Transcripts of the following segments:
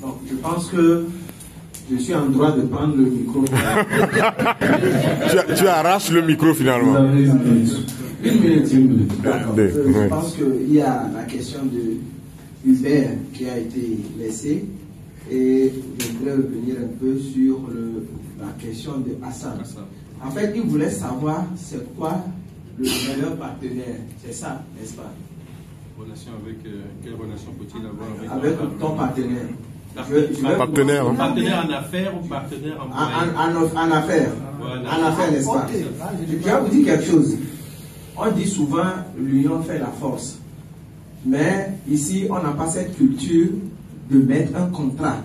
Donc, je pense que je suis en droit de prendre le micro. tu arraches le micro finalement. Vous avez une minute. Je pense qu'il y a la question de Hubert qui a été laissée. Et je voudrais revenir un peu sur la question de Hassan. En fait, il voulait savoir c'est quoi le meilleur partenaire. C'est ça, n'est-ce pas? Relation avec, quelle relation peut-il avoir avec ton partenaire? Partenaire en affaires ou partenaire en en affaires. Voilà. En affaires, n'est-ce pas? Je vais vous dire quelque chose. On dit souvent l'union fait la force. Mais ici, on n'a pas cette culture de mettre un contrat,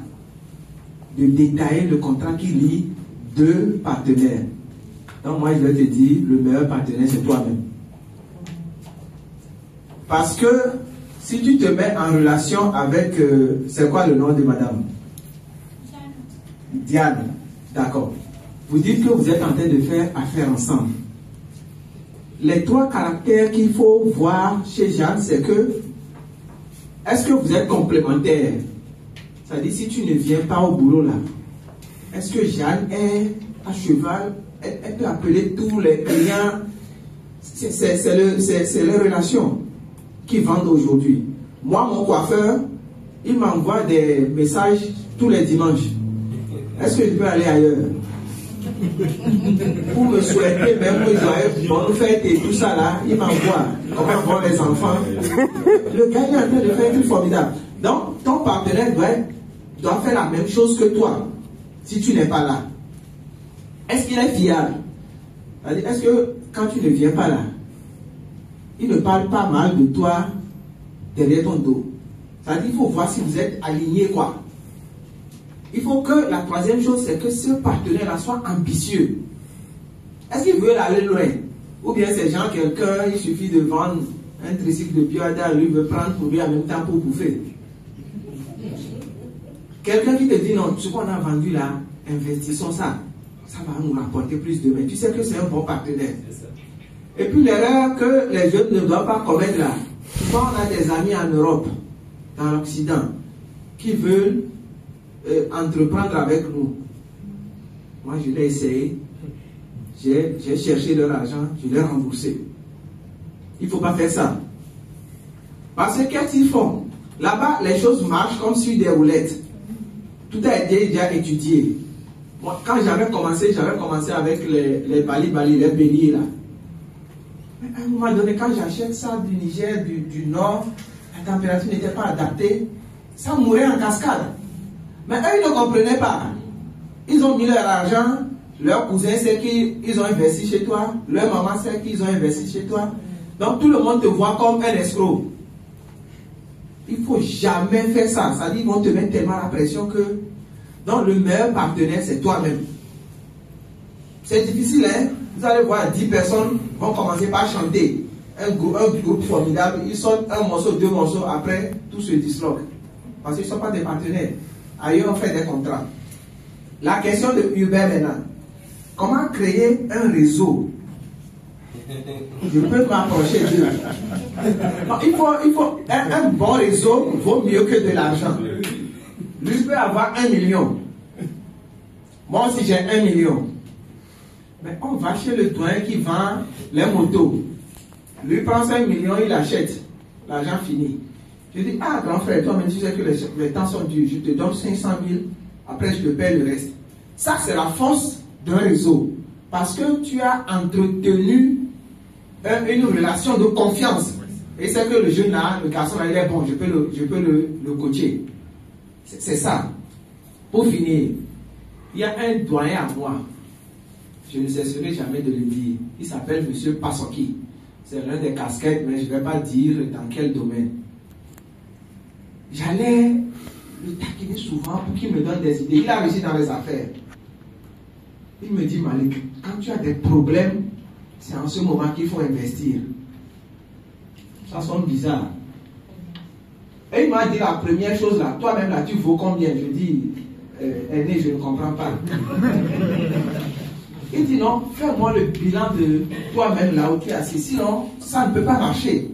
de détailler le contrat qui lie deux partenaires. Donc moi, je vais te dire, le meilleur partenaire, c'est toi-même. Parce que si tu te mets en relation avec, c'est quoi le nom de madame? Diane. D'accord. Vous dites que vous êtes en train de faire affaire ensemble. Les trois caractères qu'il faut voir chez Jeanne, c'est que, est-ce que vous êtes complémentaires? C'est-à-dire, si tu ne viens pas au boulot là, est-ce que Jeanne est à cheval? Elle peut appeler tous les clients. C'est les relations qui vendent aujourd'hui. Moi, mon coiffeur, il m'envoie des messages tous les dimanches. Est-ce que je peux aller ailleurs? Pour me souhaiter même joyeux bonne fête et tout ça là, il m'envoie. Comment vont les enfants? Le gars il est en train de faire un truc formidable. Donc, ton partenaire doit faire la même chose que toi, si tu n'es pas là. Est-ce qu'il est fiable? Est-ce que quand tu ne viens pas là, il ne parle pas mal de toi derrière ton dos? C'est-à-dire qu'il faut voir si vous êtes alignés, quoi. Il faut que la troisième chose, c'est que ce partenaire-là soit ambitieux. Est-ce qu'il veut aller loin? Ou bien c'est genre quelqu'un, il suffit de vendre un tricycle de Pioada, lui veut prendre pour lui en même temps pour bouffer. Quelqu'un qui te dit non, ce qu'on a vendu là, investissons ça. Ça va nous rapporter plus demain. Tu sais que c'est un bon partenaire. Et puis l'erreur que les jeunes ne doivent pas commettre là, souvent on a des amis en Europe, dans l'Occident, qui veulent entreprendre avec nous. Moi je l'ai essayé, j'ai cherché leur argent, je l'ai remboursé. Il ne faut pas faire ça. Parce que qu'est-ce qu'ils font? Là-bas, les choses marchent comme sur des roulettes. Tout a été déjà étudié. Moi, quand j'avais commencé avec les bali, les béliers là. Mais à un moment donné, quand j'achète ça du Niger, du Nord, la température n'était pas adaptée, ça mourait en cascade. Mais eux, ils ne comprenaient pas. Ils ont mis leur argent, leur cousin sait qu'ils ont investi chez toi, leur maman sait qu'ils ont investi chez toi. Donc tout le monde te voit comme un escroc. Il ne faut jamais faire ça. Ça dit qu'ils vont te mettre tellement la pression que donc le meilleur partenaire, c'est toi-même. C'est difficile, hein? Vous allez voir 10 personnes vont commencer par chanter. Un groupe formidable, ils sortent un morceau, deux morceaux, après tout se disloque. Parce qu'ils ne sont pas des partenaires. Ailleurs, on fait des contrats. La question de Hubert maintenant. Comment créer un réseau? Je peux m'approcher d'eux. Il faut un bon réseau vaut mieux que de l'argent. Lui peut avoir 1 million. Moi aussi j'ai 1 million. Mais on va chez le doyen qui vend les motos. Lui prend 5 millions, il achète. L'argent fini. Je dis, ah grand frère, toi-même tu sais que les temps sont durs. Je te donne 500 000, après je te paie le reste. Ça c'est la force d'un réseau. Parce que tu as entretenu une relation de confiance. Et c'est que le jeune là, le garçon là, il est bon, je peux le coacher. C'est ça. Pour finir, il y a un doyen à moi. Je ne cesserai jamais de le dire. Il s'appelle M. Passoki. C'est l'un des casquettes, mais je ne vais pas dire dans quel domaine. J'allais le taquiner souvent pour qu'il me donne des idées. Il a réussi dans les affaires. Il me dit, Malik, quand tu as des problèmes, c'est en ce moment qu'il faut investir. Ça sonne bizarre. Et il m'a dit la première chose là, toi-même là, tu vaux combien? Je dis, aîné, je ne comprends pas. Il dit non, fais-moi le bilan de toi-même là où tu es assis, sinon ça ne peut pas marcher.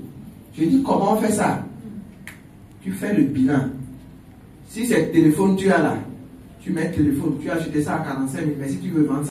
Je dis, comment on fait ça? Tu fais le bilan. Si c'est téléphone tu as là, tu mets téléphone, tu as acheté ça à 45 000, mais si tu veux vendre